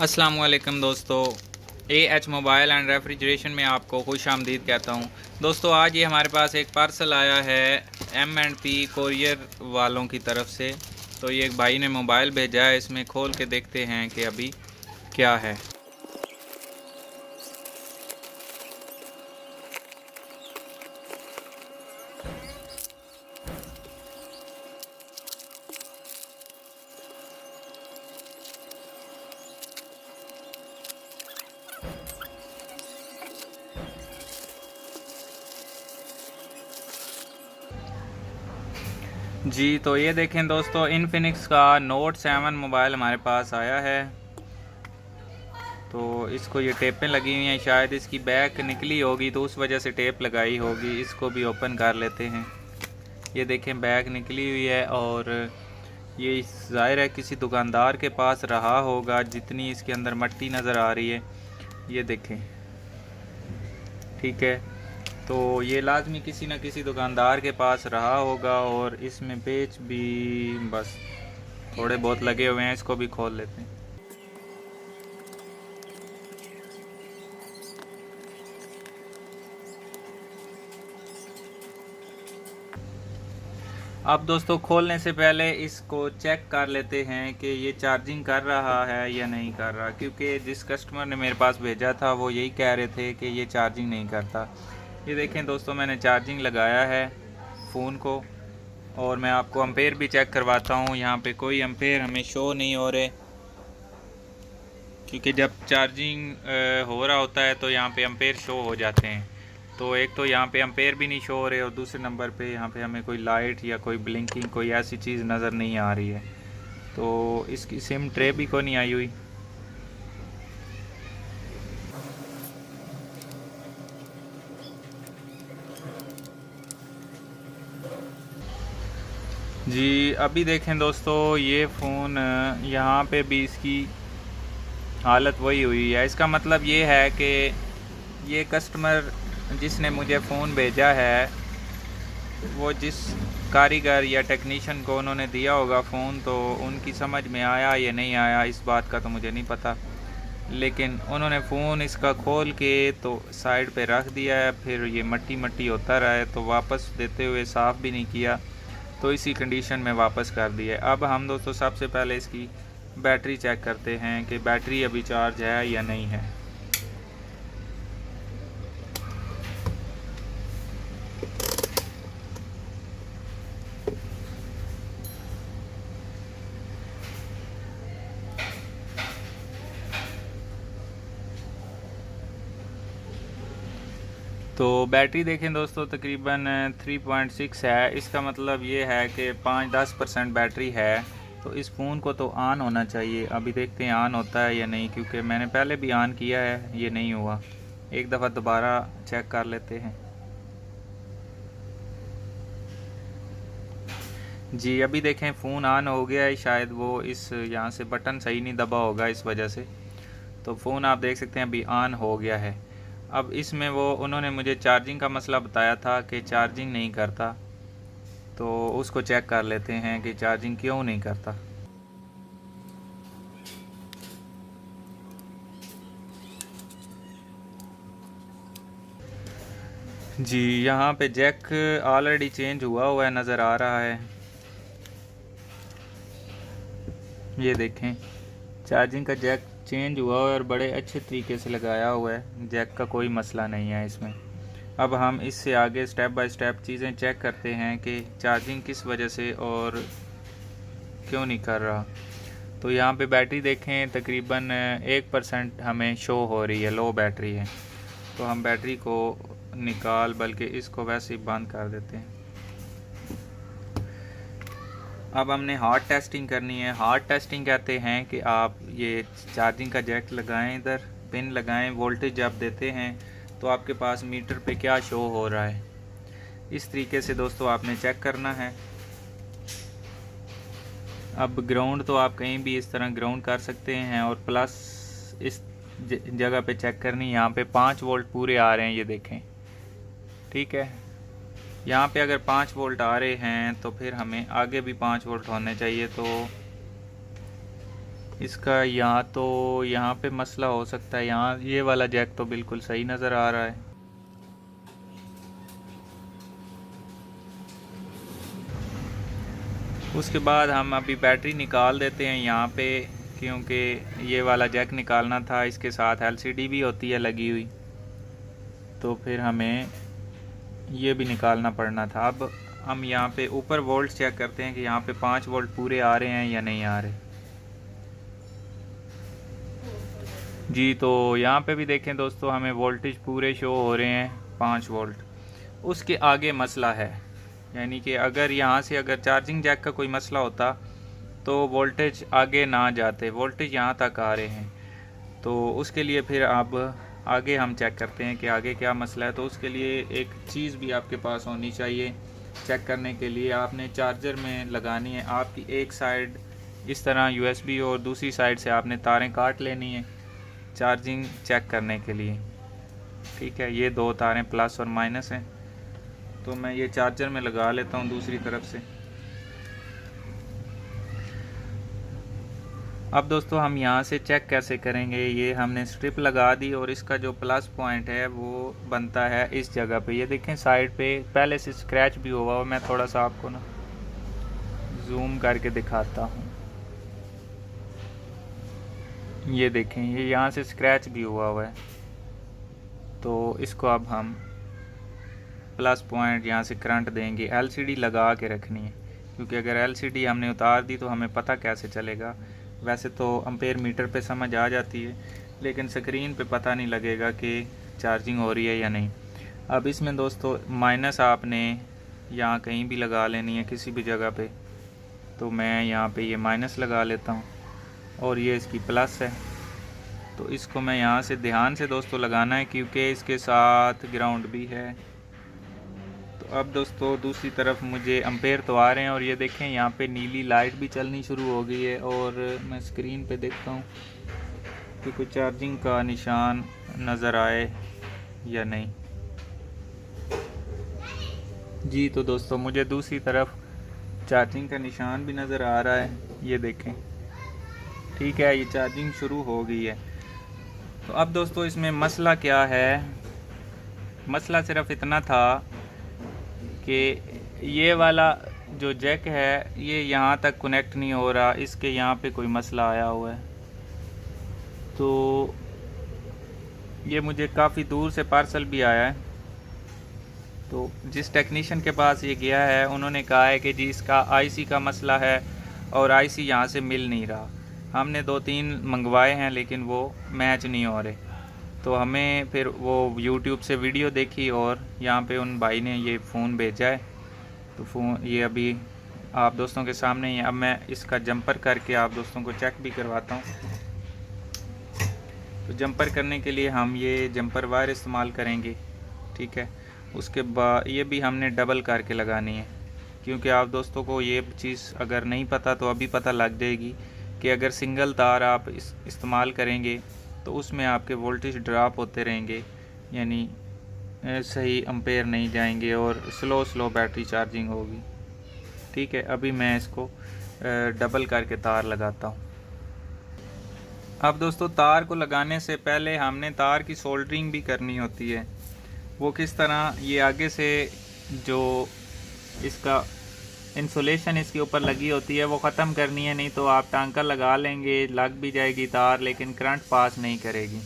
अस्सलाम वालेकुम दोस्तों, एएच मोबाइल एंड रेफ्रिजरेशन में आपको खुश आमदीद कहता हूँ। दोस्तों आज ये हमारे पास एक पार्सल आया है M&P कोरियर वालों की तरफ से। तो ये एक भाई ने मोबाइल भेजा है, इसमें खोल के देखते हैं कि अभी क्या है। जी तो ये देखें दोस्तों, इनफिनिक्स का नोट 7 मोबाइल हमारे पास आया है। तो इसको ये टेपें लगी हुई हैं, शायद इसकी बैक निकली होगी तो उस वजह से टेप लगाई होगी। इसको भी ओपन कर लेते हैं। ये देखें बैक निकली हुई है और ये ज़ाहिर है किसी दुकानदार के पास रहा होगा, जितनी इसके अंदर मट्टी नज़र आ रही है। ये देखें, ठीक है। तो ये लाजमी किसी न किसी दुकानदार के पास रहा होगा और इसमें पेच भी बस थोड़े बहुत लगे हुए हैं। इसको भी खोल लेते हैं। अब दोस्तों खोलने से पहले इसको चेक कर लेते हैं कि ये चार्जिंग कर रहा है या नहीं कर रहा, क्योंकि जिस कस्टमर ने मेरे पास भेजा था वो यही कह रहे थे कि ये चार्जिंग नहीं करता। ये देखें दोस्तों, मैंने चार्जिंग लगाया है फ़ोन को और मैं आपको एम्पेयर भी चेक करवाता हूँ। यहाँ पे कोई एम्पेयर हमें शो नहीं हो रहे, क्योंकि जब चार्जिंग हो रहा होता है तो यहाँ पे एम्पेयर शो हो जाते हैं। तो एक तो यहाँ पे एम्पेयर भी नहीं शो हो रहे और दूसरे नंबर पे यहाँ पे हमें कोई लाइट या कोई ब्लिंकिंग कोई ऐसी चीज़ नज़र नहीं आ रही है। तो इसकी सिम ट्रे भी को नहीं आई हुई। जी अभी देखें दोस्तों, ये फ़ोन यहाँ पे भी इसकी हालत वही हुई है। इसका मतलब ये है कि ये कस्टमर जिसने मुझे फ़ोन भेजा है, वो जिस कारीगर या टेक्नीशियन को उन्होंने दिया होगा फ़ोन, तो उनकी समझ में आया या नहीं आया इस बात का तो मुझे नहीं पता। लेकिन उन्होंने फ़ोन इसका खोल के तो साइड पे रख दिया है, फिर ये मट्टी मट्टी होता रहा है तो वापस देते हुए साफ़ भी नहीं किया, तो इसी कंडीशन में वापस कर दिया है। अब हम दोस्तों सबसे पहले इसकी बैटरी चेक करते हैं कि बैटरी अभी चार्ज है या नहीं है। तो बैटरी देखें दोस्तों, तकरीबन 3.6 है। इसका मतलब ये है कि 5-10% बैटरी है। तो इस फ़ोन को तो ऑन होना चाहिए। अभी देखते हैं ऑन होता है या नहीं, क्योंकि मैंने पहले भी ऑन किया है, ये नहीं हुआ। एक दफ़ा दोबारा चेक कर लेते हैं। जी अभी देखें फ़ोन ऑन हो गया है। शायद वो इस यहाँ से बटन सही नहीं दबा होगा, इस वजह से। तो फ़ोन आप देख सकते हैं अभी ऑन हो गया है। अब इसमें वो उन्होंने मुझे चार्जिंग का मसला बताया था कि चार्जिंग नहीं करता, तो उसको चेक कर लेते हैं कि चार्जिंग क्यों नहीं करता। जी यहाँ पे जैक ऑलरेडी चेंज हुआ हुआ है, नज़र आ रहा है। ये देखें, चार्जिंग का जैक चेंज हुआ हुआ है और बड़े अच्छे तरीके से लगाया हुआ है। जैक का कोई मसला नहीं है इसमें। अब हम इससे आगे स्टेप बाय स्टेप चीज़ें चेक करते हैं कि चार्जिंग किस वजह से और क्यों नहीं कर रहा। तो यहाँ पे बैटरी देखें, तकरीबन 1% हमें शो हो रही है, लो बैटरी है। तो हम बैटरी को निकाल, बल्कि इसको वैसे ही बंद कर देते हैं। अब हमने हार्ड टेस्टिंग करनी है। हार्ड टेस्टिंग कहते हैं कि आप ये चार्जिंग का जैक लगाएं, इधर पिन लगाएं, वोल्टेज आप देते हैं तो आपके पास मीटर पे क्या शो हो रहा है। इस तरीके से दोस्तों आपने चेक करना है। अब ग्राउंड तो आप कहीं भी इस तरह ग्राउंड कर सकते हैं और प्लस इस जगह पे चेक करनी। यहाँ पे 5 वोल्ट पूरे आ रहे हैं, ये देखें, ठीक है। यहाँ पे अगर 5 वोल्ट आ रहे हैं तो फिर हमें आगे भी 5 वोल्ट होने चाहिए। तो इसका या तो यहाँ पे मसला हो सकता है, यहाँ ये वाला जैक तो बिल्कुल सही नज़र आ रहा है। उसके बाद हम अभी बैटरी निकाल देते हैं यहाँ पे, क्योंकि ये वाला जैक निकालना था, इसके साथ एलसीडी भी होती है लगी हुई, तो फिर हमें ये भी निकालना पड़ना था। अब हम यहाँ पे ऊपर वोल्ट चेक करते हैं कि यहाँ पे 5 वोल्ट पूरे आ रहे हैं या नहीं आ रहे। जी तो यहाँ पे भी देखें दोस्तों, हमें वोल्टेज पूरे शो हो रहे हैं 5 वोल्ट। उसके आगे मसला है, यानी कि अगर यहाँ से अगर चार्जिंग जैक का कोई मसला होता तो वोल्टेज आगे ना जाते, वोल्टेज यहाँ तक आ रहे हैं। तो उसके लिए फिर अब आगे हम चेक करते हैं कि आगे क्या मसला है। तो उसके लिए एक चीज़ भी आपके पास होनी चाहिए चेक करने के लिए, आपने चार्जर में लगानी है। आपकी एक साइड इस तरह यूएसबी और दूसरी साइड से आपने तारें काट लेनी है चार्जिंग चेक करने के लिए। ठीक है, ये 2 तारें प्लस और माइनस हैं, तो मैं ये चार्जर में लगा लेता हूँ दूसरी तरफ से। अब दोस्तों हम यहाँ से चेक कैसे करेंगे, ये हमने स्ट्रिप लगा दी और इसका जो प्लस पॉइंट है वो बनता है इस जगह पे। ये देखें साइड पे पहले से स्क्रैच भी हुआ हुआ, मैं थोड़ा सा आपको ना जूम करके दिखाता हूँ। ये देखें, ये यहाँ से स्क्रैच भी हुआ हुआ है। तो इसको अब हम प्लस पॉइंट यहाँ से करंट देंगे, एलसीडी लगा के रखनी है, क्योंकि अगर एलसीडी हमने उतार दी तो हमें पता कैसे चलेगा। वैसे तो एम्पेयर मीटर पे समझ आ जाती है, लेकिन स्क्रीन पे पता नहीं लगेगा कि चार्जिंग हो रही है या नहीं। अब इसमें दोस्तों माइनस आपने यहाँ कहीं भी लगा लेनी है किसी भी जगह पे, तो मैं यहाँ पे ये माइनस लगा लेता हूँ और ये इसकी प्लस है। तो इसको मैं यहाँ से ध्यान से दोस्तों लगाना है, क्योंकि इसके साथ ग्राउंड भी है। तो अब दोस्तों दूसरी तरफ मुझे एम्पेयर तो आ रहे हैं और ये देखें यहाँ पे नीली लाइट भी चलनी शुरू हो गई है, और मैं स्क्रीन पे देखता हूँ कि कोई चार्जिंग का निशान नज़र आए या नहीं। जी तो दोस्तों मुझे दूसरी तरफ चार्जिंग का निशान भी नज़र आ रहा है, ये देखें। ठीक है, ये चार्जिंग शुरू हो गई है। तो अब दोस्तों इसमें मसला क्या है, मसला सिर्फ इतना था कि ये वाला जो जैक है ये यहाँ तक कनेक्ट नहीं हो रहा, इसके यहाँ पे कोई मसला आया हुआ है। तो ये मुझे काफ़ी दूर से पार्सल भी आया है, तो जिस टेक्नीशियन के पास ये गया है उन्होंने कहा है कि जी इसका आईसी का मसला है और आईसी यहाँ से मिल नहीं रहा। हमने 2-3 मंगवाए हैं लेकिन वो मैच नहीं हो रहे। तो हमें फिर वो यूट्यूब से वीडियो देखी और यहाँ पे उन भाई ने ये फ़ोन भेजा है। तो फ़ोन ये अभी आप दोस्तों के सामने ही है। अब मैं इसका जंपर करके आप दोस्तों को चेक भी करवाता हूँ। तो जंपर करने के लिए हम ये जंपर वायर इस्तेमाल करेंगे। ठीक है, उसके बाद ये भी हमने डबल करके लगानी है, क्योंकि आप दोस्तों को ये चीज़ अगर नहीं पता तो अभी पता लग जाएगी कि अगर सिंगल तार आप इस्तेमाल करेंगे तो उसमें आपके वोल्टेज ड्रॉप होते रहेंगे, यानी सही एम्पेयर नहीं जाएंगे और स्लो बैटरी चार्जिंग होगी। ठीक है, अभी मैं इसको डबल करके तार लगाता हूँ। अब दोस्तों तार को लगाने से पहले हमने तार की सोल्डरिंग भी करनी होती है। वो किस तरह, ये आगे से जो इसका इंसुलेशन इसके ऊपर लगी होती है वो ख़त्म करनी है, नहीं तो आप टांका लगा लेंगे, लग भी जाएगी तार लेकिन करंट पास नहीं करेगी।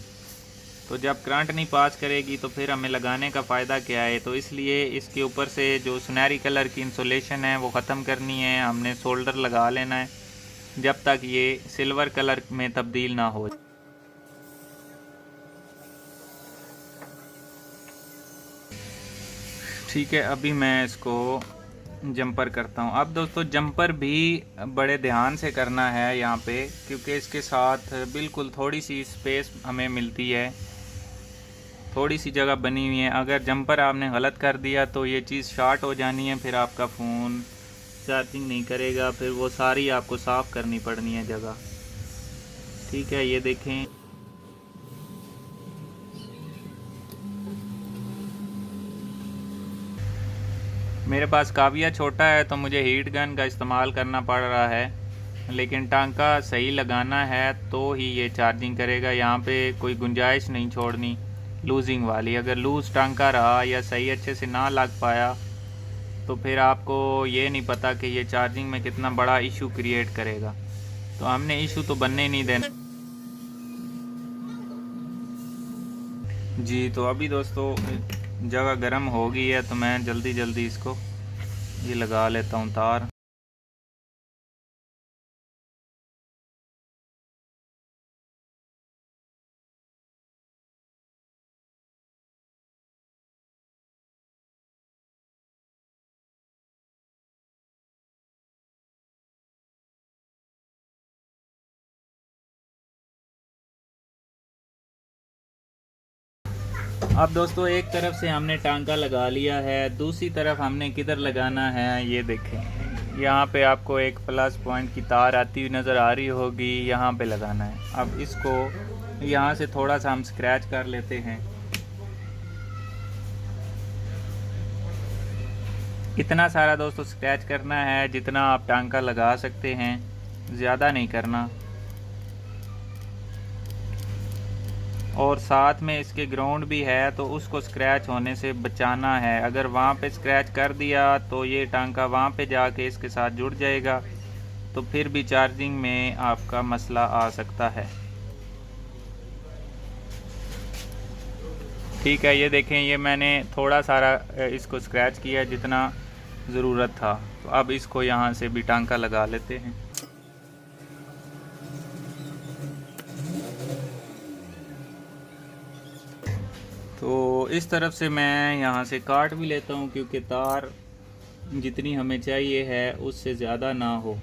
तो जब करंट नहीं पास करेगी तो फिर हमें लगाने का फ़ायदा क्या है। तो इसलिए इसके ऊपर से जो सुनहरी कलर की इंसुलेशन है वो ख़त्म करनी है, हमने सोल्डर लगा लेना है जब तक ये सिल्वर कलर में तब्दील ना हो। ठीक है, अभी मैं इसको जंपर करता हूँ। अब दोस्तों जंपर भी बड़े ध्यान से करना है यहाँ पे, क्योंकि इसके साथ बिल्कुल थोड़ी सी स्पेस हमें मिलती है, थोड़ी सी जगह बनी हुई है। अगर जंपर आपने गलत कर दिया तो ये चीज़ शॉर्ट हो जानी है, फिर आपका फ़ोन चार्जिंग नहीं करेगा, फिर वो सारी आपको साफ़ करनी पड़नी है जगह। ठीक है, ये देखें मेरे पास काविया छोटा है तो मुझे हीट गन का इस्तेमाल करना पड़ रहा है। लेकिन टांका सही लगाना है तो ही ये चार्जिंग करेगा। यहाँ पे कोई गुंजाइश नहीं छोड़नी लूजिंग वाली। अगर लूज़ टांका रहा या सही अच्छे से ना लग पाया तो फिर आपको ये नहीं पता कि ये चार्जिंग में कितना बड़ा इशू क्रिएट करेगा। तो हमने इशू तो बनने नहीं देना जी। तो अभी दोस्तों जगह गर्म हो गई है तो मैं जल्दी इसको ये लगा लेता हूँ तार। अब दोस्तों एक तरफ से हमने टांका लगा लिया है, दूसरी तरफ हमने किधर लगाना है ये देखें। यहाँ पे आपको एक प्लस पॉइंट की तार आती हुई नज़र आ रही होगी, यहाँ पे लगाना है। अब इसको यहाँ से थोड़ा सा हम स्क्रैच कर लेते हैं। इतना सारा दोस्तों स्क्रैच करना है जितना आप टांका लगा सकते हैं, ज़्यादा नहीं करना। और साथ में इसके ग्राउंड भी है तो उसको स्क्रैच होने से बचाना है। अगर वहाँ पे स्क्रैच कर दिया तो ये टांका वहाँ पे जाके इसके साथ जुड़ जाएगा, तो फिर भी चार्जिंग में आपका मसला आ सकता है। ठीक है, ये देखें, ये मैंने थोड़ा सारा इसको स्क्रैच किया जितना ज़रूरत था। तो अब इसको यहाँ से भी टांका लगा लेते हैं। तो इस तरफ से मैं यहाँ से काट भी लेता हूँ क्योंकि तार जितनी हमें चाहिए है उससे ज़्यादा ना हो।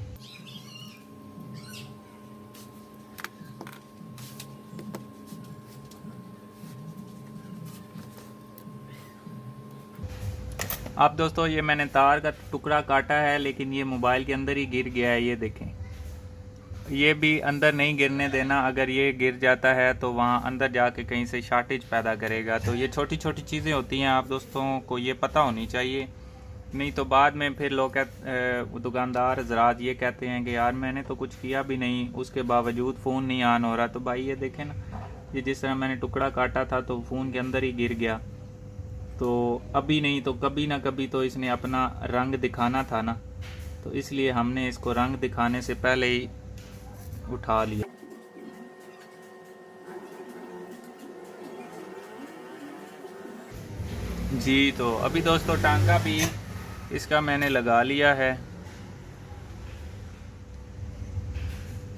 अब दोस्तों ये मैंने तार का टुकड़ा काटा है लेकिन ये मोबाइल के अंदर ही गिर गया है। ये देखें, ये भी अंदर नहीं गिरने देना। अगर ये गिर जाता है तो वहाँ अंदर जाके कहीं से शॉर्टेज पैदा करेगा। तो ये छोटी छोटी चीज़ें होती हैं, आप दोस्तों को ये पता होनी चाहिए, नहीं तो बाद में फिर लोग दुकानदार हज़रात ये कहते हैं कि यार मैंने तो कुछ किया भी नहीं, उसके बावजूद फ़ोन नहीं ऑन हो रहा। तो भाई ये देखें ना, ये जिस तरह मैंने टुकड़ा काटा था तो फ़ोन के अंदर ही गिर गया। तो अभी नहीं तो कभी ना कभी तो इसने अपना रंग दिखाना था ना, तो इसलिए हमने इसको रंग दिखाने से पहले ही उठा लिया। जी, तो अभी दोस्तों टांका भी इसका मैंने लगा लिया है।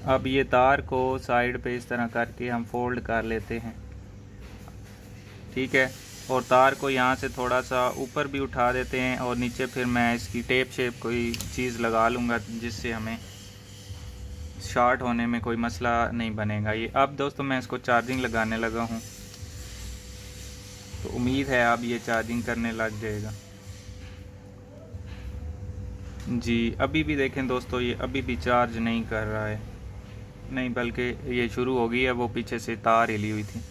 अब ये तार को साइड पे इस तरह करके हम फोल्ड कर लेते हैं, ठीक है। और तार को यहाँ से थोड़ा सा ऊपर भी उठा देते हैं और नीचे फिर मैं इसकी टेप शेप कोई चीज़ लगा लूँगा जिससे हमें शॉर्ट होने में कोई मसला नहीं बनेगा। ये अब दोस्तों मैं इसको चार्जिंग लगाने लगा हूँ, तो उम्मीद है अब ये चार्जिंग करने लग जाएगा। जी, अभी भी देखें दोस्तों, ये अभी भी चार्ज नहीं कर रहा है, नहीं बल्कि ये शुरू हो गई है, वो पीछे से तार हिली हुई थी।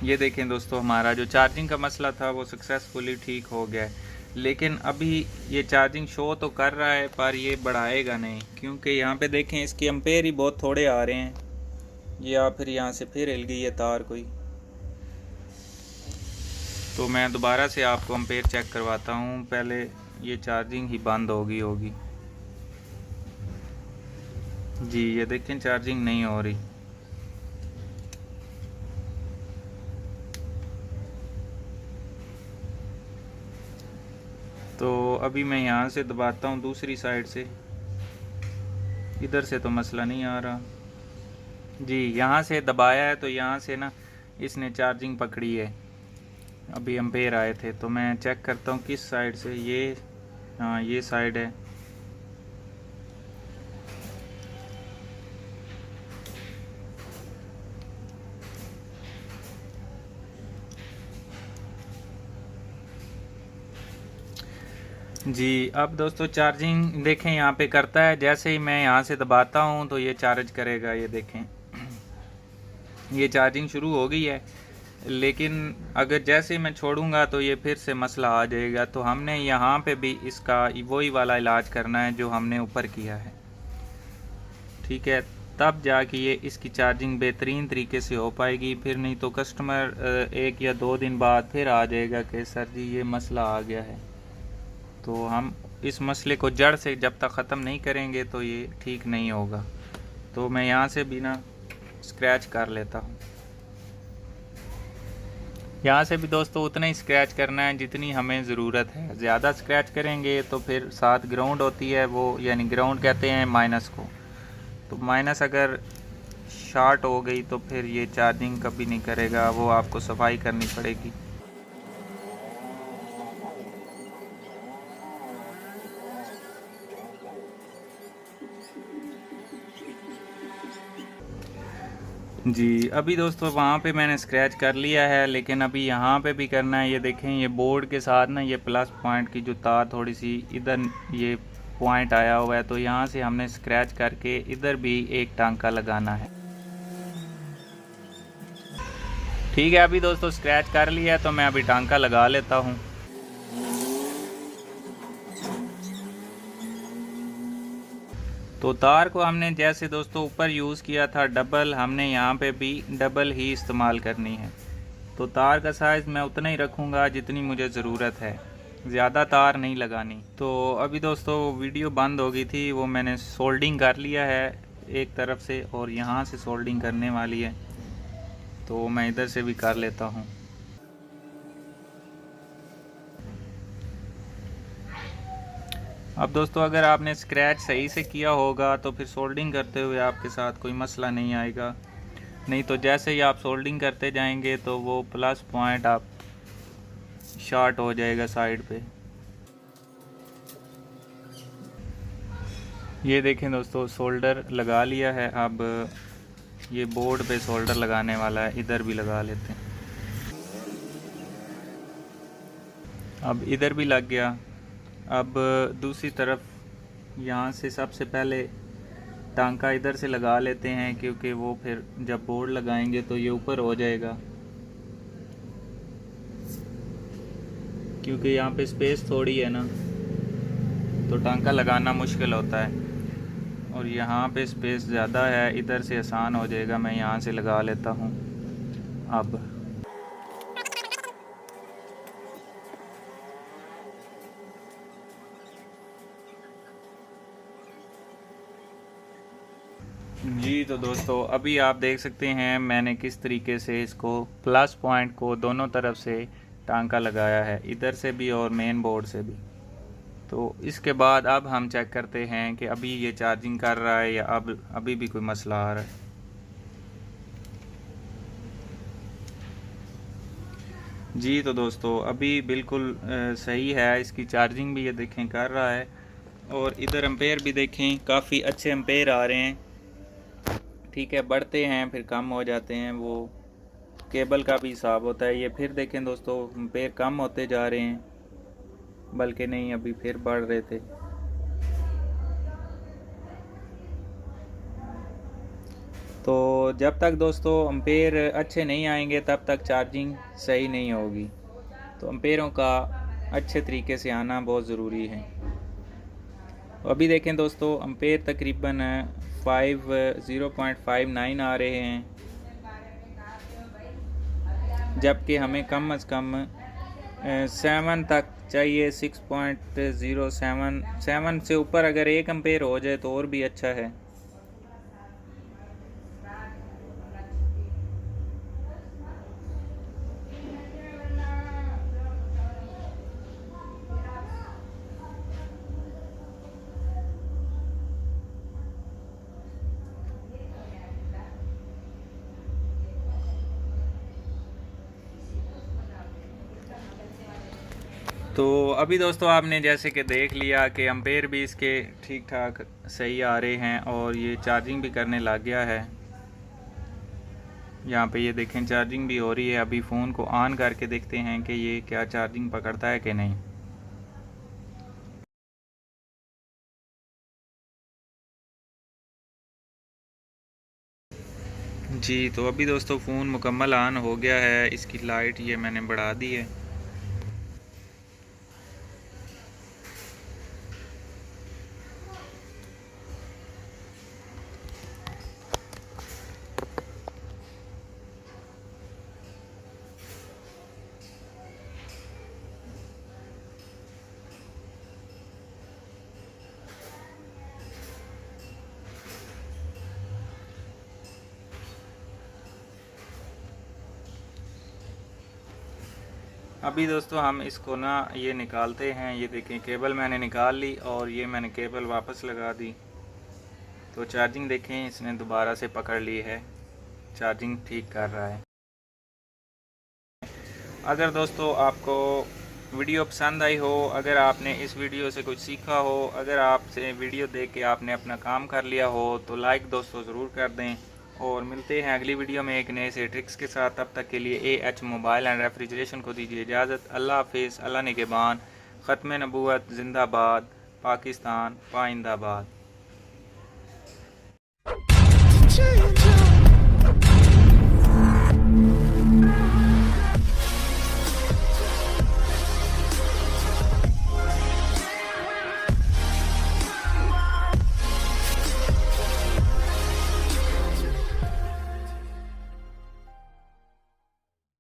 ये देखें दोस्तों, हमारा जो चार्जिंग का मसला था वो सक्सेसफुली ठीक हो गया है। लेकिन अभी ये चार्जिंग शो तो कर रहा है पर ये बढ़ाएगा नहीं, क्योंकि यहाँ पे देखें इसके एम्पेयर ही बहुत थोड़े आ रहे हैं। ये आप फिर यहाँ से फिर हिल गई है तार कोई। तो मैं दोबारा से आपको एम्पेयर चेक करवाता हूँ, पहले ये चार्जिंग ही बंद होगी। जी, ये देखें चार्जिंग नहीं हो रही। तो अभी मैं यहाँ से दबाता हूँ दूसरी साइड से, इधर से तो मसला नहीं आ रहा। जी, यहाँ से दबाया है तो यहाँ से ना इसने चार्जिंग पकड़ी है। अभी एम्पेयर आए थे तो मैं चेक करता हूँ किस साइड से। ये हाँ, ये साइड है। जी, अब दोस्तों चार्जिंग देखें यहाँ पे करता है। जैसे ही मैं यहाँ से दबाता हूँ तो ये चार्ज करेगा। ये देखें, ये चार्जिंग शुरू हो गई है। लेकिन अगर जैसे ही मैं छोड़ूंगा तो ये फिर से मसला आ जाएगा। तो हमने यहाँ पे भी इसका वही वाला इलाज करना है जो हमने ऊपर किया है, ठीक है। तब जाके ये इसकी चार्जिंग बेहतरीन तरीके से हो पाएगी। फिर नहीं तो कस्टमर 1 या 2 दिन बाद फिर आ जाएगा कि सर जी ये मसला आ गया है। तो हम इस मसले को जड़ से जब तक ख़त्म नहीं करेंगे तो ये ठीक नहीं होगा। तो मैं यहाँ से भी ना स्क्रैच कर लेता हूँ। यहाँ से भी दोस्तों उतना ही स्क्रैच करना है जितनी हमें ज़रूरत है। ज़्यादा स्क्रैच करेंगे तो फिर साथ ग्राउंड होती है वो, यानी ग्राउंड कहते हैं माइनस को, तो माइनस अगर शॉर्ट हो गई तो फिर ये चार्जिंग कभी नहीं करेगा, वो आपको सफाई करनी पड़ेगी। जी अभी दोस्तों वहाँ पे मैंने स्क्रैच कर लिया है, लेकिन अभी यहाँ पे भी करना है। ये देखें, ये बोर्ड के साथ ना ये प्लस पॉइंट की जो तार थोड़ी सी इधर ये पॉइंट आया हुआ है, तो यहाँ से हमने स्क्रैच करके इधर भी एक टांका लगाना है। ठीक है, अभी दोस्तों स्क्रैच कर लिया है तो मैं अभी टांका लगा लेता हूँ। तो तार को हमने जैसे दोस्तों ऊपर यूज़ किया था डबल, हमने यहाँ पे भी डबल ही इस्तेमाल करनी है। तो तार का साइज़ मैं उतना ही रखूँगा जितनी मुझे ज़रूरत है, ज़्यादा तार नहीं लगानी। तो अभी दोस्तों वीडियो बंद हो गई थी, वो मैंने सोल्डिंग कर लिया है एक तरफ से और यहाँ से सोल्डिंग करने वाली है, तो मैं इधर से भी कर लेता हूँ। अब दोस्तों अगर आपने स्क्रैच सही से किया होगा तो फिर सोल्डिंग करते हुए आपके साथ कोई मसला नहीं आएगा। नहीं तो जैसे ही आप सोल्डिंग करते जाएंगे तो वो प्लस पॉइंट आप शॉर्ट हो जाएगा साइड पे। ये देखें दोस्तों, सोल्डर लगा लिया है। अब ये बोर्ड पे सोल्डर लगाने वाला है, इधर भी लगा लेते हैं। अब इधर भी लग गया। अब दूसरी तरफ यहाँ से सबसे पहले टांका इधर से लगा लेते हैं, क्योंकि वो फिर जब बोर्ड लगाएंगे तो ये ऊपर हो जाएगा, क्योंकि यहाँ पे स्पेस थोड़ी है ना, तो टांका लगाना मुश्किल होता है। और यहाँ पे स्पेस ज़्यादा है, इधर से आसान हो जाएगा। मैं यहाँ से लगा लेता हूँ। अब जी तो दोस्तों अभी आप देख सकते हैं मैंने किस तरीके से इसको प्लस पॉइंट को दोनों तरफ से टांका लगाया है, इधर से भी और मेन बोर्ड से भी। तो इसके बाद अब हम चेक करते हैं कि अभी ये चार्जिंग कर रहा है या अब अभी भी कोई मसला आ रहा है। जी तो दोस्तों अभी बिल्कुल सही है, इसकी चार्जिंग भी ये देखें कर रहा है। और इधर एम्पेयर भी देखें, काफ़ी अच्छे एम्पेयर आ रहे हैं। ठीक है, बढ़ते हैं फिर कम हो जाते हैं, वो केबल का भी हिसाब होता है। ये फिर देखें दोस्तों एम्पेयर कम होते जा रहे हैं, बल्कि नहीं अभी फिर बढ़ रहे थे। तो जब तक दोस्तों एम्पेयर अच्छे नहीं आएंगे तब तक चार्जिंग सही नहीं होगी। तो एम्पेयरों का अच्छे तरीके से आना बहुत ज़रूरी है। तो अभी देखें दोस्तों एम्पेयर तकरीबन 0.59 आ रहे हैं, जबकि हमें कम अज़ कम 7 तक चाहिए। 6.07 से ऊपर अगर 1 एम्पेयर हो जाए तो और भी अच्छा है। तो अभी दोस्तों आपने जैसे कि देख लिया कि एम्पेयर भी इसके ठीक ठाक सही आ रहे हैं और ये चार्जिंग भी करने लग गया है। यहाँ पे ये देखें चार्जिंग भी हो रही है। अभी फ़ोन को ऑन करके देखते हैं कि ये क्या चार्जिंग पकड़ता है कि नहीं। जी तो अभी दोस्तों फ़ोन मुकम्मल ऑन हो गया है। इसकी लाइट ये मैंने बढ़ा दी है। अभी दोस्तों हम इसको ना ये निकालते हैं। ये देखें केबल मैंने निकाल ली और ये मैंने केबल वापस लगा दी। तो चार्जिंग देखें इसने दोबारा से पकड़ ली है, चार्जिंग ठीक कर रहा है। अगर दोस्तों आपको वीडियो पसंद आई हो, अगर आपने इस वीडियो से कुछ सीखा हो, अगर आपसे वीडियो देख के आपने अपना काम कर लिया हो तो लाइक दोस्तों ज़रूर कर दें। और मिलते हैं अगली वीडियो में एक नए से ट्रिक्स के साथ। तब तक के लिए AH मोबाइल एंड रेफ्रिजरेशन को दीजिए इजाज़त। अल्लाह हाफिज़, अल्लाह निगहबान। ख़त्म नबूवत जिंदाबाद, पाकिस्तान पाइंदाबाद।